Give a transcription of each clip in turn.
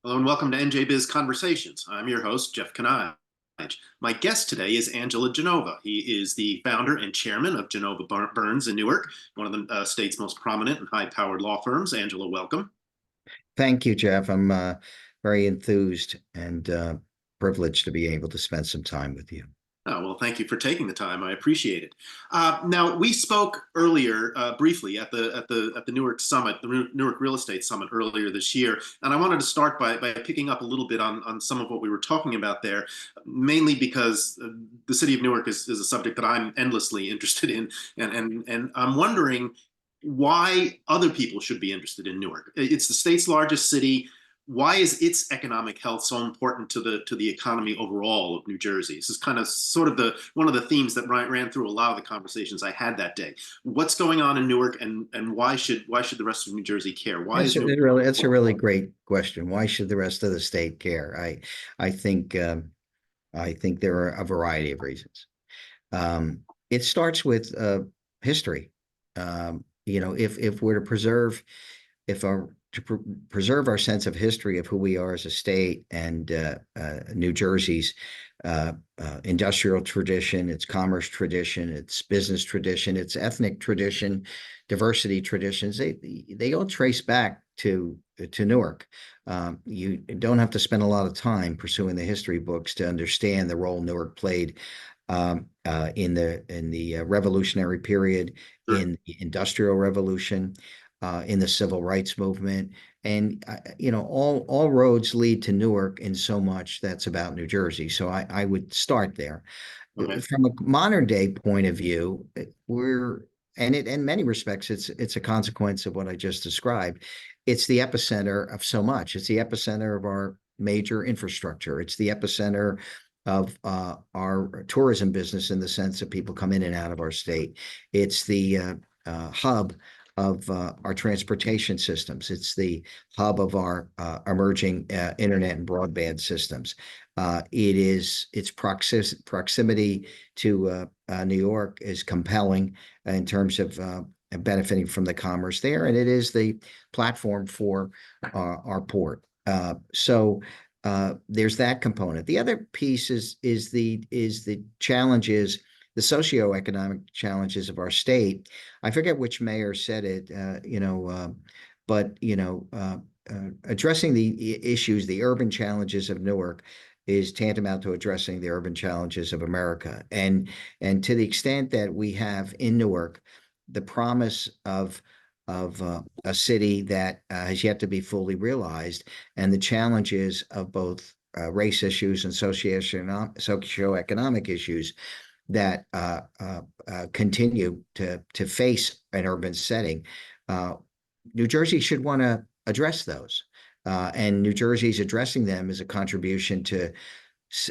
Hello and welcome to NJ Biz Conversations. I'm your host, Jeff Kanai. My guest today is Angelo Genova. He is the founder and chairman of Genova Burns in Newark, one of the state's most prominent and high-powered law firms. Angelo, welcome. Thank you, Jeff. I'm very enthused and privileged to be able to spend some time with you. Oh, well, thank you for taking the time. I appreciate it. Now, we spoke earlier briefly at the Newark Summit, the Newark Real Estate Summit earlier this year, and I wanted to start by picking up a little bit on some of what we were talking about there, mainly because the city of Newark is a subject that I'm endlessly interested in, and I'm wondering why other people should be interested in Newark. It's the state's largest city. Why is its economic health so important to the economy overall of New Jersey? This is kind of sort of one of the themes that ran through a lot of the conversations I had that day. What's going on in Newark, and why should the rest of New Jersey care? Why is Newark? That's a really great question. Why should the rest of the state care? I think there are a variety of reasons. It starts with history. If we're to preserve, if our to preserve our sense of history of who we are as a state and New Jersey's industrial tradition, its commerce tradition, its business tradition, its ethnic tradition, diversity traditions, they all trace back to Newark. You don't have to spend a lot of time pursuing the history books to understand the role Newark played in the revolutionary period, Sure. in the Industrial Revolution, in the civil rights movement, and all roads lead to Newark in so much that's about New Jersey. So I would start there. Okay. From a modern day point of view, in many respects it's a consequence of what I just described. It's the epicenter of so much. It's the epicenter of our major infrastructure. It's the epicenter of our tourism business in the sense that people come in and out of our state. It's the hub of our transportation systems. It's the hub of our emerging internet and broadband systems. Its proximity to New York is compelling in terms of benefiting from the commerce there, and it is the platform for our port. So there's that component. The other piece is the challenges, the socioeconomic challenges of our state. I forget which mayor said it, but addressing the issues, the urban challenges of Newark, is tantamount to addressing the urban challenges of America. And to the extent that we have in Newark the promise of a city that has yet to be fully realized, and the challenges of both race issues and socioeconomic issues that continue to face an urban setting, New Jersey should want to address those. And New Jersey's addressing them is a contribution to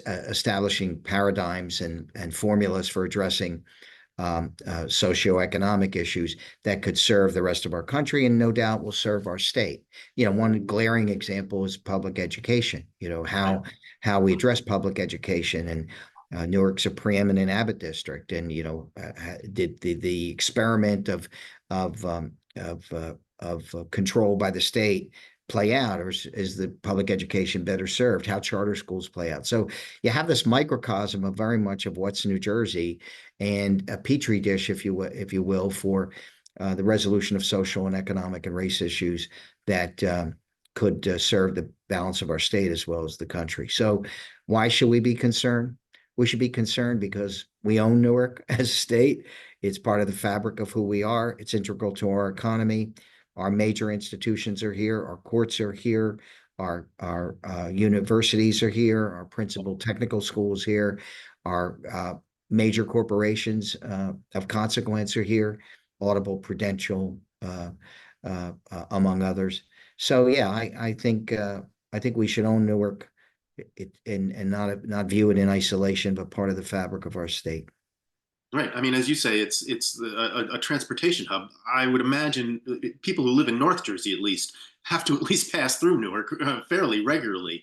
establishing paradigms and formulas for addressing socioeconomic issues that could serve the rest of our country and no doubt will serve our state. One glaring example is public education. How we address public education, and Newark's a preeminent Abbott district, and did the experiment of control by the state play out, or is the public education better served? How charter schools play out. So you have this microcosm of very much of what's New Jersey, and a petri dish, if you will, for the resolution of social and economic and race issues that could serve the balance of our state as well as the country. So why should we be concerned? We should be concerned because we own Newark as a state. It's part of the fabric of who we are. It's integral to our economy. Our major institutions are here. Our courts are here. Our universities are here. Our principal technical schools here. Our major corporations of consequence are here. Audible, Prudential, among others. So yeah, I think we should own Newark, and not view it in isolation, but part of the fabric of our state. Right. I mean, as you say, it's a transportation hub. I would imagine people who live in North Jersey, at least, have to at least pass through Newark fairly regularly.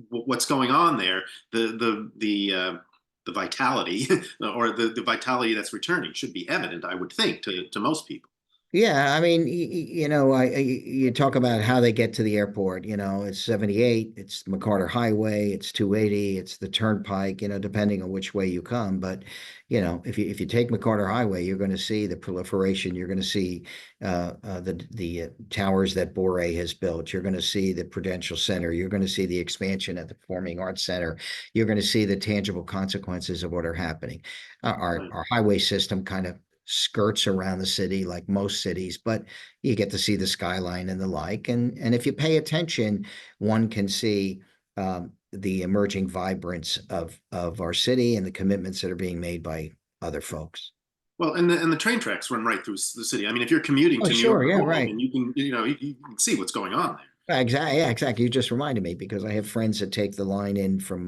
What's going on there, the vitality or the vitality that's returning should be evident, I would think, to most people. Yeah, I mean, you talk about how they get to the airport. It's 78, it's McCarter Highway, it's 280, it's the Turnpike. Depending on which way you come. But if you take McCarter Highway, you're going to see the proliferation. You're going to see the towers that Bore has built. You're going to see the Prudential Center. You're going to see the expansion at the Performing Arts Center. You're going to see the tangible consequences of what are happening. Our Right. our highway system kind of skirts around the city like most cities, but you get to see the skyline and the like. And if you pay attention, one can see the emerging vibrance of our city and the commitments that are being made by other folks. Well, and the train tracks run right through the city. I mean, if you're commuting Oh, to New York sure. or Yeah, going, right. and you can see what's going on there. Exactly. Yeah, exactly. You just reminded me because I have friends that take the line in from,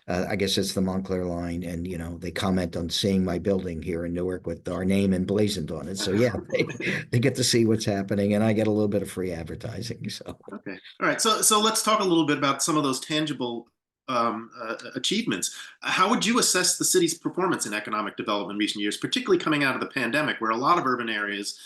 I guess it's the Montclair line, and they comment on seeing my building here in Newark with our name emblazoned on it. So yeah, they get to see what's happening, and I get a little bit of free advertising. So Okay. All right. So let's talk a little bit about some of those tangible achievements. How would you assess the city's performance in economic development in recent years, particularly coming out of the pandemic, where a lot of urban areas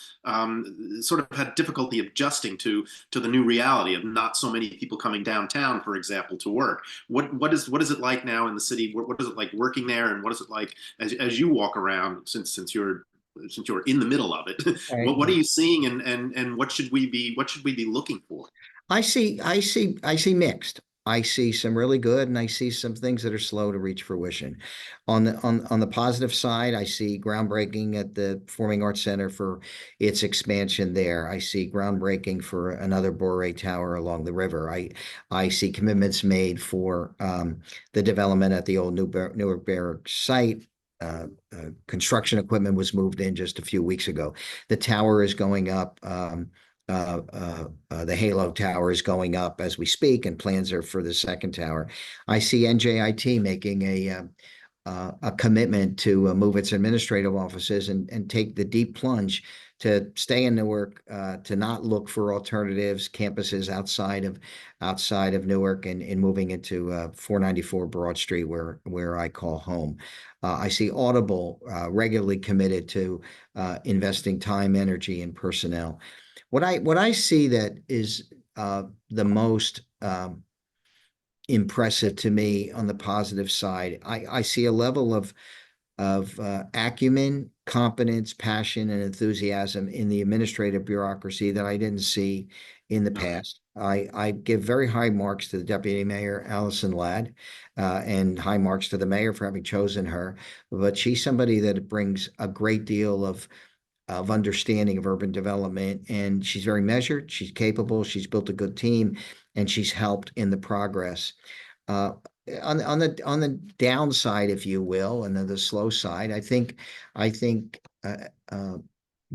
sort of had difficulty adjusting to the new reality of not so many people coming downtown, for example, to work? What is it like now in the city? What is it like working there, and what is it like as you walk around since you're in the middle of it? right. What are you seeing, and what should we be looking for? I see mixed. I see some really good, and I see some things that are slow to reach fruition. On the positive side, I see groundbreaking at the Performing Arts Center for its expansion there. I see groundbreaking for another Bore Tower along the river. I see commitments made for the development at the old Newark Barracks site. Construction equipment was moved in just a few weeks ago. The tower is going up. The Halo Tower is going up as we speak, and plans are for the second tower. I see NJIT making a commitment to move its administrative offices and take the deep plunge to stay in Newark, to not look for alternatives, campuses outside of Newark, and in moving into 494 Broad Street, where I call home. I see Audible regularly committed to investing time, energy, and personnel. What I see that is the most impressive to me on the positive side, I see a level of acumen, competence, passion, and enthusiasm in the administrative bureaucracy that I didn't see in the Okay. past. I give very high marks to the Deputy Mayor, Allison Ladd, and high marks to the mayor for having chosen her. But she's somebody that brings a great deal of understanding of urban development, and she's very measured, she's capable, she's built a good team, and she's helped in the progress. uh, on the downside, if you will, and the slow side, I think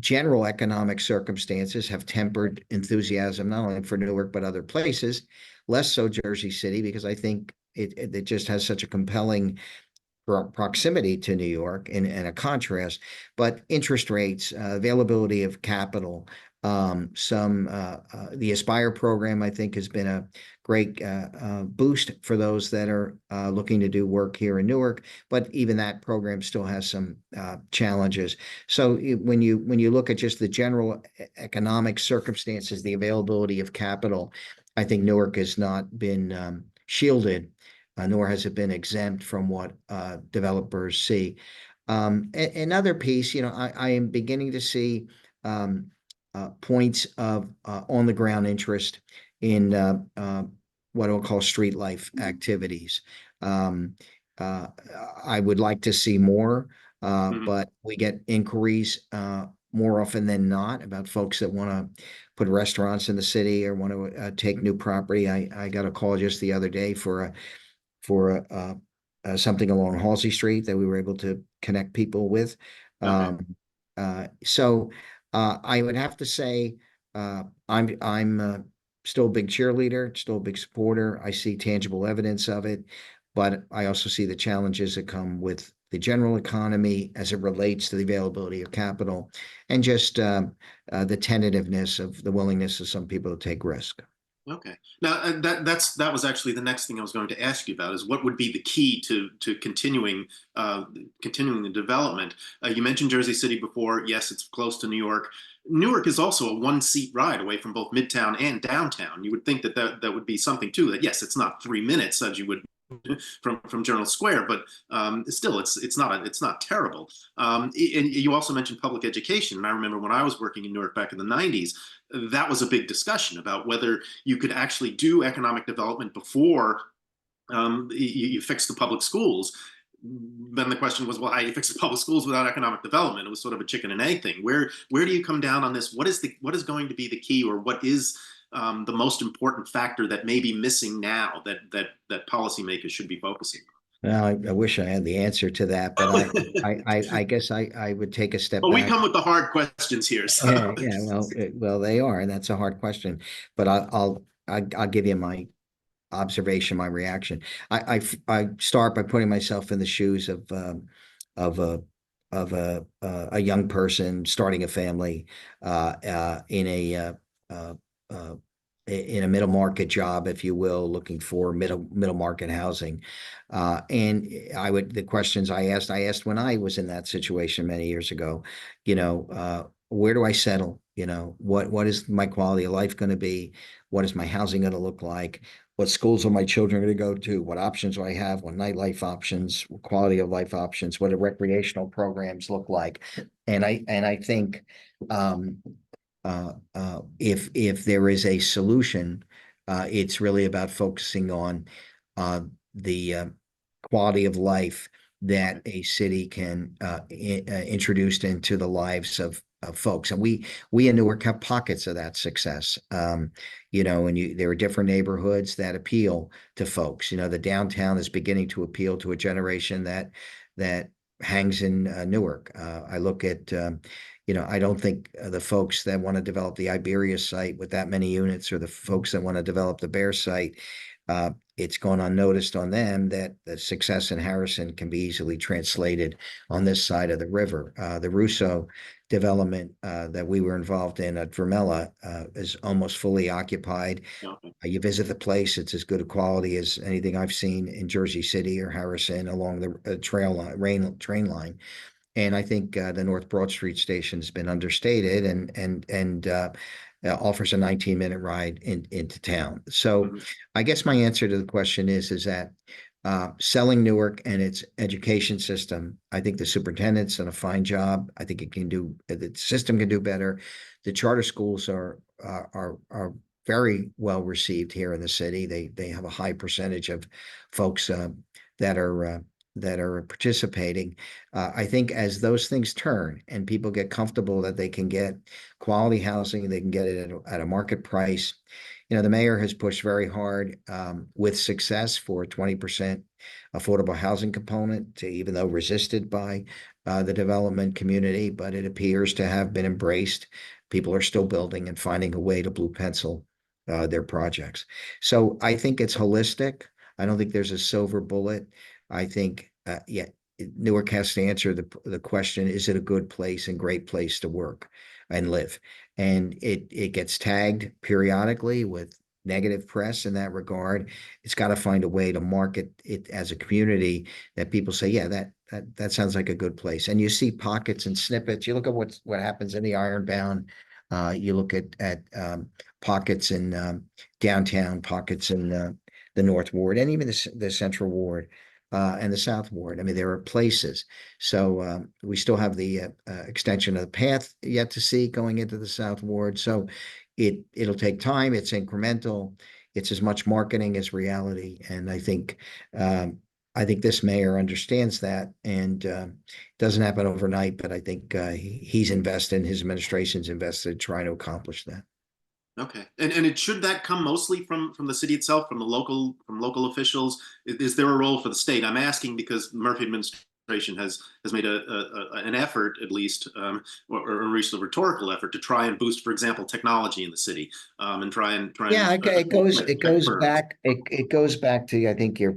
general economic circumstances have tempered enthusiasm not only for Newark but other places. Less so Jersey City, because I think it just has such a compelling proximity to New York, and a contrast. But interest rates, availability of capital, the Aspire program, I think, has been a great boost for those that are looking to do work here in Newark. But even that program still has some challenges. So when you look at just the general economic circumstances, the availability of capital, I think Newark has not been shielded, nor has it been exempt from what developers see. Another piece, I am beginning to see um, points of on the ground interest in what I'll call street life activities. Um, uh, I would like to see more, Mhm. but we get inquiries more often than not about folks that want to put restaurants in the city or want to take new property. I got a call just the other day for something along Halsey Street that we were able to connect people with. Okay. So I would have to say I'm still a big cheerleader, still a big supporter. I see tangible evidence of it, but I also see the challenges that come with the general economy as it relates to the availability of capital, and just the tentativeness of the willingness of some people to take risk. Okay. Now that was actually the next thing I was going to ask you about, is what would be the key to continuing the development. You mentioned Jersey City before. Yes, it's close to New York. Newark is also a one-seat ride away from both Midtown and downtown. You would think that that would be something too. That yes, it's not 3 minutes as you would from Journal Square, but still, it's not terrible. And you also mentioned public education, and I remember when I was working in Newark back in the '90s, that was a big discussion about whether you could actually do economic development before you fix the public schools. Then the question was, well, how do you fix the public schools without economic development? It was sort of a chicken and egg thing. Where do you come down on this? What is going to be the key, or what is the most important factor that may be missing now that policymakers should be focusing Well, I wish I had the answer to that, but on? I guess I would take a step Well, we back. come with the hard questions here, Yeah, so yeah, well, they are, and that's a hard question, but I'll give you my observation, my reaction. I start by putting myself in the shoes of a young person starting a family uh, uh, in a middle market job, if you will, looking for middle market housing. And the questions I asked when I was in that situation many years ago, where do I settle? What is my quality of life going to be? What is my housing going to look like? What schools are my children going to go to? What options do I have? What nightlife options? What quality of life options? What do recreational programs look like? And I think if there is a solution, it's really about focusing on the quality of life that a city can introduce into the lives of folks. And we in Newark have pockets of that success. And there are different neighborhoods that appeal to folks. The downtown is beginning to appeal to a generation that hangs in Newark. I look at I don't think the folks that want to develop the Iberia site with that many units, or the folks that want to develop the Bear site, it's gone unnoticed on them that the success in Harrison can be easily translated on this side of the river. The Russo development that we were involved in at Vermella is almost fully occupied. okay. You visit the place; it's as good a quality as anything I've seen in Jersey City or Harrison along the train line. And I think the North Broad Street station has been understated and offers a 19-minute ride into town. So Mhm. I guess my answer to the question is that selling Newark and its education system, I think the superintendent's done a fine job. I think the system can do better. The charter schools are very well received here in the city. They have a high percentage of folks that are that are participating. I think as those things turn and people get comfortable that they can get quality housing, they can get it at a market price. The mayor has pushed very hard with success for a 20% affordable housing component, even though resisted by the development community, but it appears to have been embraced. People are still building and finding a way to blue pencil their projects. So I think it's holistic. I don't think there's a silver bullet. I think, yeah, Newark has to answer the question: is it a good place and great place to work and live? And it gets tagged periodically with negative press in that regard. It's got to find a way to market it as a community that people say, yeah, that sounds like a good place. And you see pockets and snippets. You look at what happens in the Ironbound. You look at pockets in downtown, pockets in the North Ward, and even the Central Ward and the South Ward. I mean, there are places. So we still have the extension of the path yet to see going into the South Ward. So it'll take time. It's incremental. It's as much marketing as reality. And I think this mayor understands that, and doesn't happen overnight. But I think he's invested, his administration's invested, trying to accomplish that. Okay, and it should that come mostly from the city itself, from local officials? Is there a role for the state? I'm asking because Murphy administration has made an effort, at least, or at least a rhetorical effort, to try and boost, for example, technology in the city, and try and Yeah, it goes firms. back it goes back to, I think, your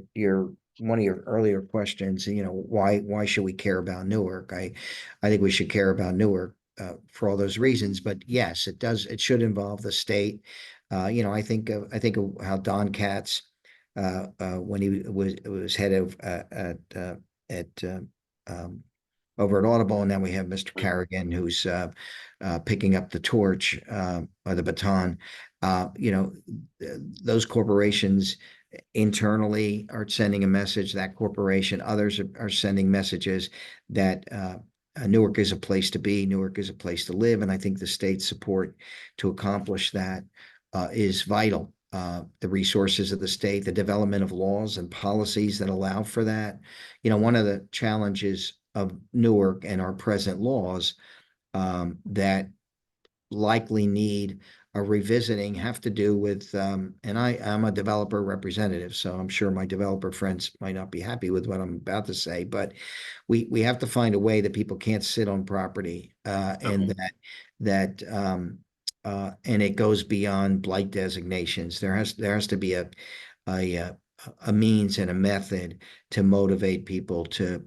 one of your earlier questions. Why should we care about Newark? I think we should care about Newark for all those reasons. But yes, it should involve the state. I think of how Don Katz, when he was head of at um, over at Audible, and then we have Mr. Right. Carrigan, who's picking up the torch or the baton. You know, those corporations internally are sending a message. That corporation, others are sending messages that Newark is a place to be, Newark is a place to live, and I think the state's support to accomplish that is vital. The resources of the state, the development of laws and policies that allow for that. You know, one of the challenges of Newark and our present laws that likely need a revisiting have to do with, and I'm a developer representative, so I'm sure my developer friends might not be happy with what I'm about to say, but we have to find a way that people can't sit on property, and Okay. and it goes beyond blight designations. There has to be a a means and a method to motivate people to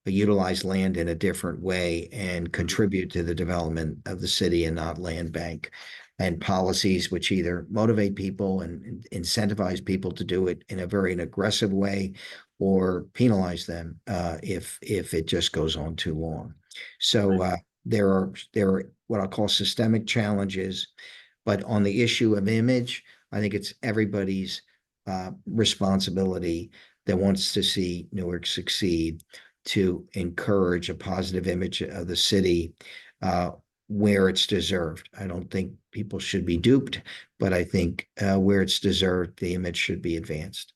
utilize land in a different way and Mhm. contribute to the development of the city and not land bank, and policies which either motivate people and incentivize people to do it in a very aggressive way or penalize them if it just goes on too long. So Right. there are what I'll call systemic challenges, but on the issue of image, I think it's everybody's responsibility that wants to see Newark succeed to encourage a positive image of the city uh, where it's deserved. I don't think people should be duped, but I think where it's deserved, the image should be advanced.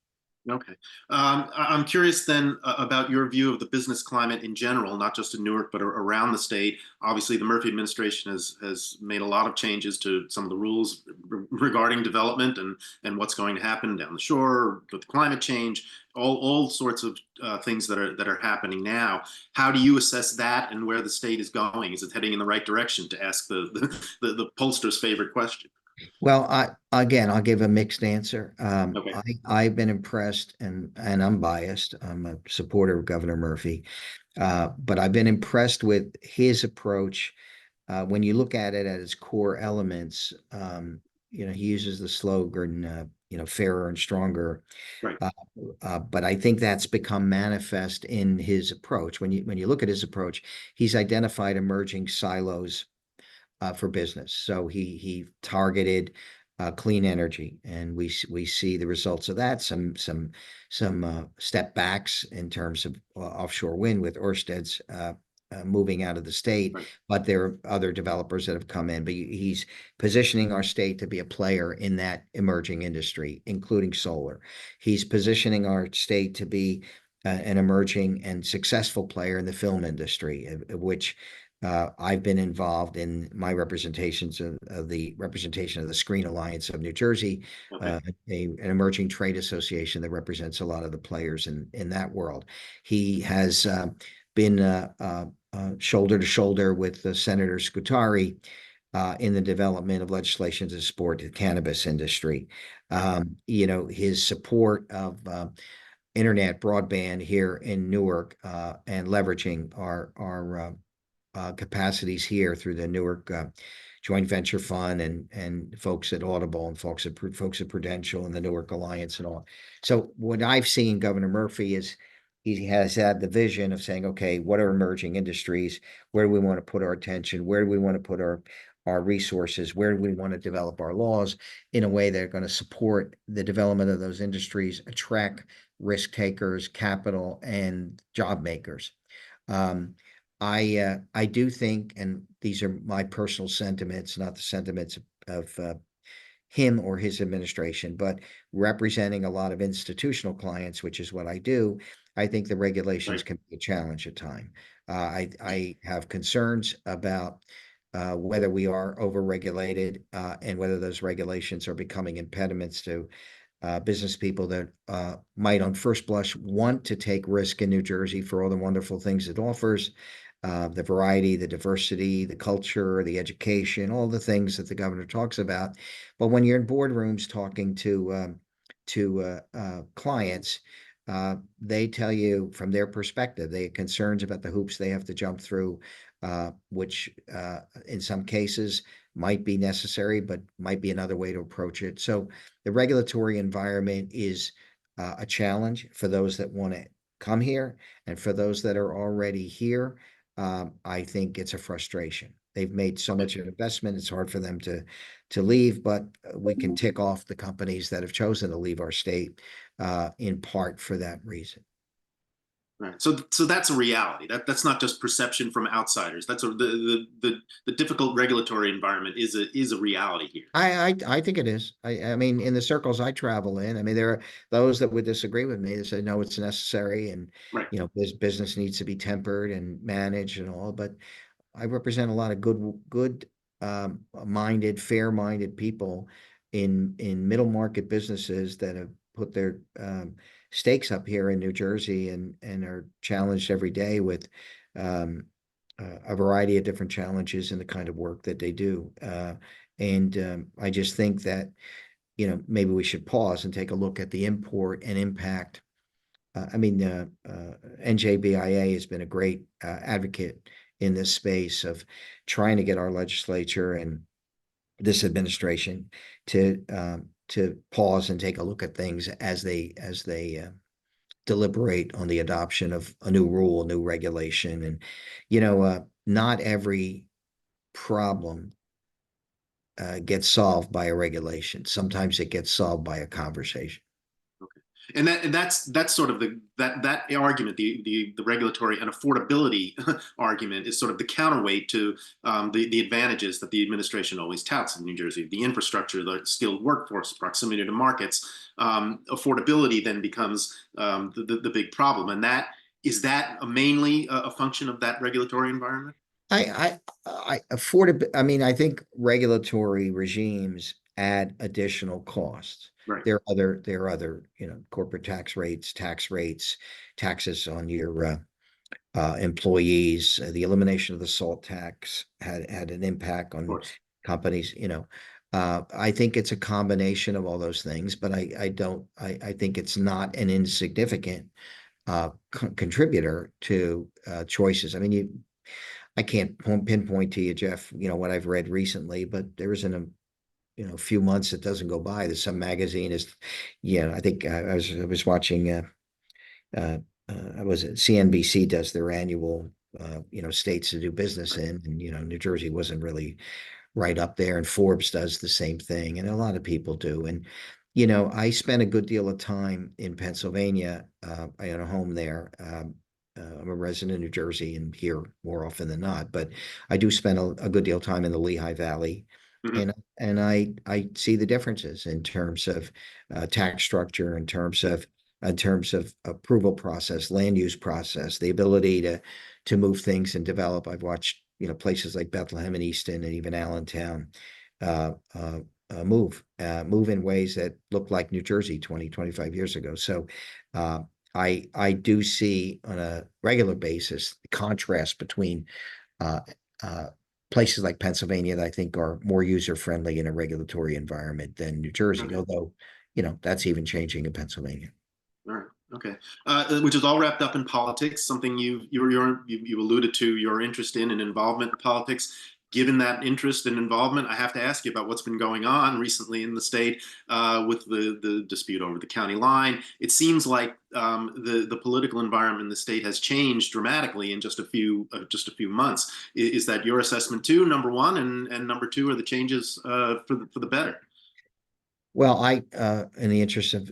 Okay. I'm curious then about your view of the business climate in general, not just in Newark, but around the state. Obviously, the Murphy administration has made a lot of changes to some of the rules regarding development and what's going to happen down the shore with climate change, all sorts of things that are happening now. How do you assess that and where the state is going? Is it heading in the right direction, to ask the pollster's favorite question? Well, again, I'll give a mixed answer. Okay. I've been impressed, and I'm biased. I'm a supporter of Governor Murphy, but I've been impressed with his approach. When you look at it at its core elements, you know, he uses the slogan, you know, fairer and stronger. Right. Uh, but I think that's become manifest in his approach. When you look at his approach, he's identified emerging silos for business. So he targeted clean energy, and we see the results of that. Some step backs in terms of offshore wind with Ørsted's moving out of the state, Right. but there are other developers that have come in. But he's positioning our state to be a player in that emerging industry, including solar. He's positioning our state to be an emerging and successful player in the film industry, which I've been involved in my representations of the representation of the Screen Alliance of New Jersey, Okay. an emerging trade association that represents a lot of the players in that world. He has been shoulder to shoulder with Senator Scutari in the development of legislation to support the cannabis industry. You know, his support of internet broadband here in Newark and leveraging our capacities here through the Newark Joint Venture Fund and folks at Audible and folks at Prudential and the Newark Alliance and all. So what I've seen Governor Murphy is he has had the vision of saying, okay, what are emerging industries? Where do we want to put our attention? Where do we want to put our resources? Where do we want to develop our laws in a way that are going to support the development of those industries, attract risk takers, capital, and job makers? Um, I do think, and these are my personal sentiments, not the sentiments of him or his administration, but representing a lot of institutional clients, which is what I do. I think the regulations Right. can be a challenge at time. I have concerns about whether we are overregulated and whether those regulations are becoming impediments to business people that might, on first blush, want to take risk in New Jersey for all the wonderful things it offers, the variety, the diversity, the culture, the education, all the things that the governor talks about. But when you're in boardrooms talking to clients, they tell you from their perspective, they have concerns about the hoops they have to jump through, which in some cases might be necessary, but might be another way to approach it. So the regulatory environment is a challenge for those that want to come here. And for those that are already here, I think it's a frustration. They've made so Okay. much of an investment, it's hard for them to leave, but we can tick off the companies that have chosen to leave our state in part for that reason. Right. So that's a reality. That's not just perception from outsiders. That's the difficult regulatory environment is a reality here. I think it is. I mean, in the circles I travel in, I mean, there are those that would disagree with me. They say, no, it's necessary, and Right. business needs to be tempered and managed and all. But I represent a lot of good minded, fair-minded people in middle market businesses that have put their stakes up here in New Jersey and are challenged every day with um, a variety of different challenges in the kind of work that they do. And I just think that, maybe we should pause and take a look at the import and impact. I mean, NJBIA has been a great advocate in this space of trying to get our legislature and this administration to pause and take a look at things as they deliberate on the adoption of a new rule, a new regulation, and not every problem gets solved by a regulation. Sometimes it gets solved by a conversation. Okay. And that's sort of that argument, the regulatory and affordability argument is sort of the counterweight to the advantages that the administration always touts in New Jersey: the infrastructure, the skilled workforce, proximity to markets. Affordability then becomes the big problem, and that mainly a function of that regulatory environment. I mean, I think regulatory regimes add additional costs. Right. There are other, corporate tax rates, taxes on your employees. The elimination of the SALT tax had an impact Of on course. companies. I think it's a combination of all those things, but I don't. I think it's not an insignificant contributor to choices. I mean, I can't pinpoint to you, Jeff, what I've read recently, but there isn't a few months that doesn't go by that some magazine is, I think I was watching, I was CNBC does their annual, states to do business Right. in, and, New Jersey wasn't really right up there, and Forbes does the same thing, and a lot of people do. And I spent a good deal of time in Pennsylvania. I own a home there. I'm a resident of New Jersey and here more often than not, but I do spend a good deal of time in the Lehigh Valley, Mhm. and I see the differences in terms of tax structure, in terms of approval process, land use process, the ability to move things and develop. I've watched places like Bethlehem and Easton and even Allentown uh, uh, move in ways that look like New Jersey 20, 25 years ago. So uh, I do see on a regular basis the contrast between uh, uh, places like Pennsylvania that I think are more user friendly in a regulatory environment than New Jersey, Okay. although that's even changing in Pennsylvania. All right. Okay. Which is all wrapped up in politics, something you alluded to your interest in and involvement in politics. Given that interest and involvement, I have to ask you about what's been going on recently in the state with the dispute over the county line. It seems like the political environment in the state has changed dramatically in just a few months. Is that your assessment too? Number one, and number two, are the changes for the better? Well, in the interest of,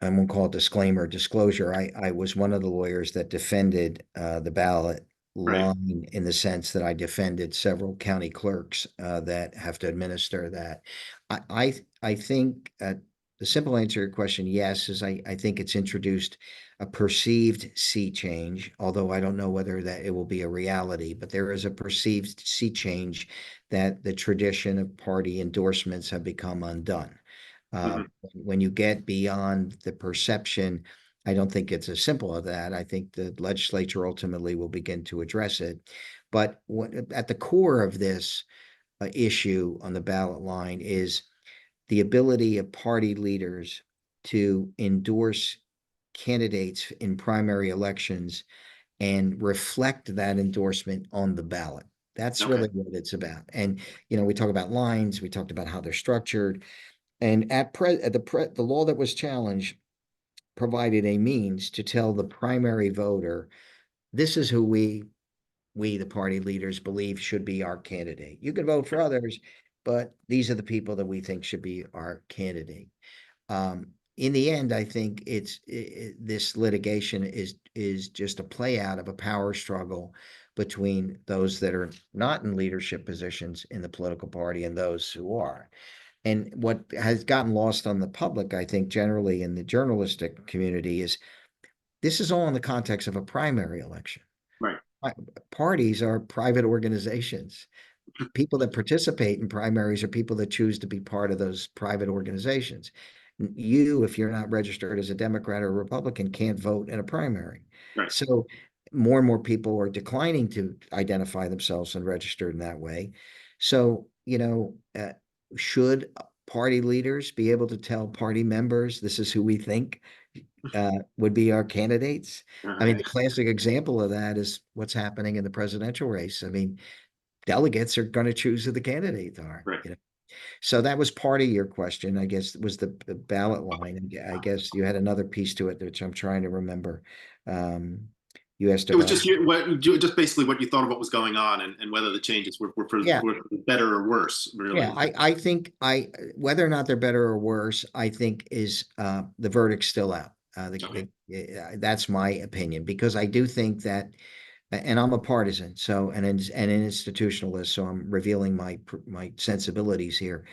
I won't call it disclosure, I was one of the lawyers that defended the ballot Right. line in the sense that I defended several county clerks that have to administer that. I think the simple answer to your question, yes, is I think it's introduced a perceived sea change, although I don't know whether that it will be a reality, but there is a perceived sea change that the tradition of party endorsements have become undone. Uh, Mhm. when you get beyond the perception, I don't think it's as simple as that. I think the legislature ultimately will begin to address it. But at the core of this issue on the ballot line is the ability of party leaders to endorse candidates in primary elections and reflect that endorsement on the ballot. That's Okay. really what it's about. And, we talk about lines, we talked about how they're structured. And the law that was challenged provided a means to tell the primary voter, this is who we, the party leaders, believe should be our candidate. You can vote for others, but these are the people that we think should be our candidate. In the end, I think this litigation is just a play out of a power struggle between those that are not in leadership positions in the political party and those who are. And what has gotten lost on the public, I think, generally in the journalistic community, is this is all in the context of a primary election. Right. Parties are private organizations. People that participate in primaries are people that choose to be part of those private organizations. You, if you're not registered as a Democrat or a Republican, can't vote in a primary. Right. So more and more people are declining to identify themselves and register in that way. So, should party leaders be able to tell party members, this is who we think would be our candidates? I mean, the classic example of that is what's happening in the presidential race. I mean, delegates are going to choose who the candidates are. Right. So that was part of your question, I guess, was the ballot line. And I guess you had another piece to it, which I'm trying to remember. You asked It was about, just basically what you thought of what was going on, and whether the changes yeah, were better or worse, really. yeah. I think whether or not they're better or worse, I think is the verdict's still out. Okay. That's my opinion, because I do think that, and I'm a partisan, so and an institutionalist, so I'm revealing my sensibilities here.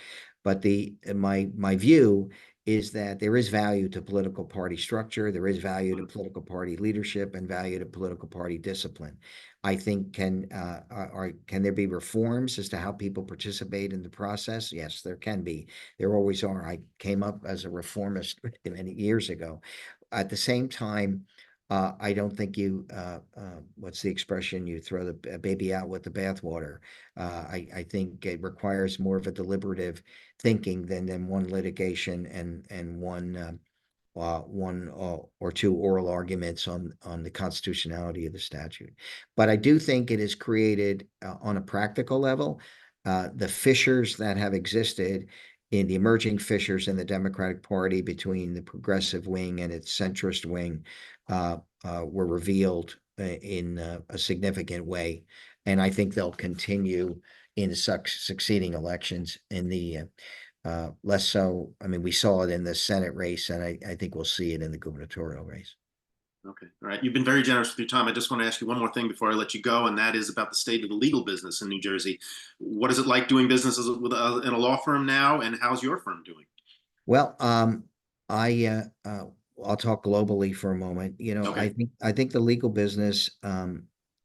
But my view is that there is value to political party structure, there is value to political party leadership, and value to political party discipline. I think can there be reforms as to how people participate in the process? Yes, there can be. There always are. I came up as a reformist many years ago. At the same time, I don't think what's the expression? You throw the baby out with the bathwater. I think it requires more of a deliberative thinking than one litigation and one or two oral arguments on the constitutionality of the statute. But I do think it has created, on a practical level, the fissures that have existed in the emerging fissures in the Democratic Party between the progressive wing and its centrist wing were revealed in a significant way. And I think they'll continue in succeeding elections in the less so. I mean, we saw it in the Senate race, and I think we'll see it in the gubernatorial race. Okay. All right. You've been very generous with your time. I just want to ask you one more thing before I let you go, and that is about the state of the legal business in New Jersey. What is it like doing business in a law firm now, and how's your firm doing? Well, I I'll talk globally for a moment. Okay. I think the legal business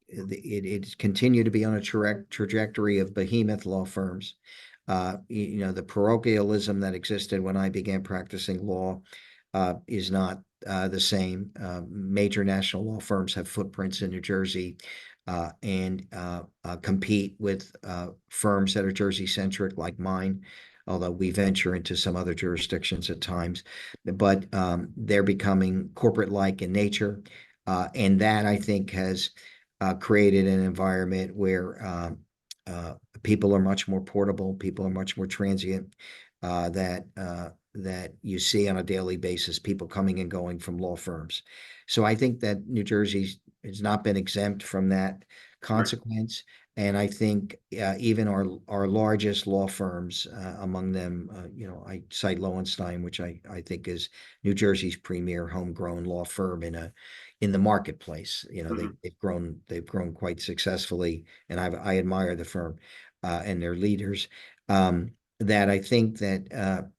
it continued to be on a trajectory of behemoth law firms. The parochialism that existed when I began practicing law is not the same. Major national law firms have footprints in New Jersey and compete with firms that are Jersey centric like mine, although we venture into some other jurisdictions at times. But they're becoming corporate-like in nature. And that, I think, has created an environment where people are much more portable, people are much more transient, that you see on a daily basis, people coming and going from law firms. So I think that New Jersey has not been exempt from that Right. consequence. And I think even our largest law firms, among them, I cite Lowenstein, which I think is New Jersey's premier homegrown law firm in the marketplace. Mhm. They've grown quite successfully, and I admire the firm and their leaders. That I think that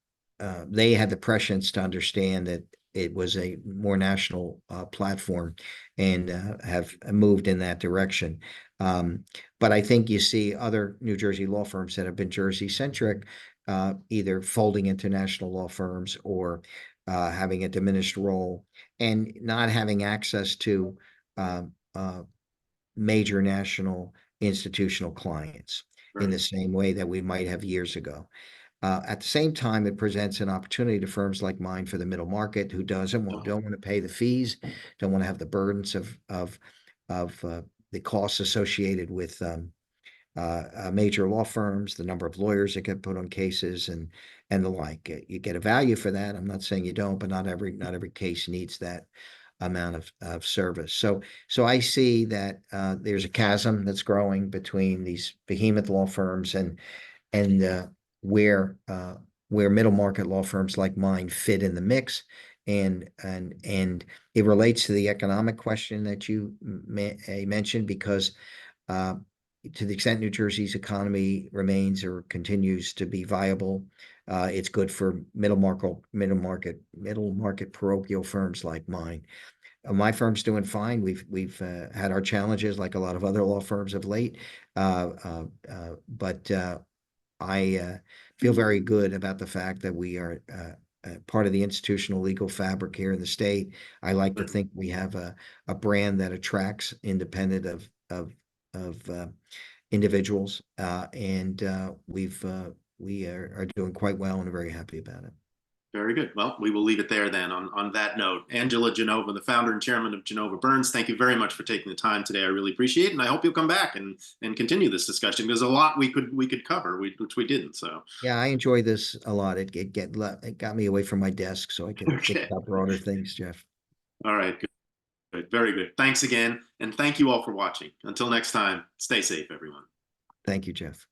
they had the prescience to understand that it was a more national platform and have moved in that direction. But I think you see other New Jersey law firms that have been Jersey centric, either folding into national law firms or having a diminished role and not having access to uh, uh, major national institutional clients in Right. the same way that we might have years ago. At the same time, it presents an opportunity to firms like mine for the middle market who don't want to pay the fees, don't want to have the burdens of the costs associated with major law firms, the number of lawyers that get put on cases, and the like. You get a value for that. I'm not saying you don't, but not every case needs that amount of service. So I see that there's a chasm that's growing between these behemoth law firms and where middle market law firms like mine fit in the mix. And it relates to the economic question that you mentioned, because uh, to the extent New Jersey's economy remains or continues to be viable, it's good for middle market parochial firms like mine. My firm's doing fine. We've had our challenges like a lot of other law firms of late, but I feel very good about the fact that we are part of the institutional legal fabric here in the state. I like to think we have a brand that attracts independent of individuals, and we are doing quite well and are very happy about it. Very good. Well, we will leave it there then on that note. Angelo Genova, the founder and chairman of Genova Burns, thank you very much for taking the time today. I really appreciate it. And I hope you'll come back and continue this discussion. There's a lot we could cover, which we didn't. So, Yeah, I enjoy this a lot. It got me away from my desk so I can think okay. about broader things, Jeff. All right. Good. Good. Very good. Thanks again. And thank you all for watching. Until next time, stay safe, everyone. Thank you, Jeff.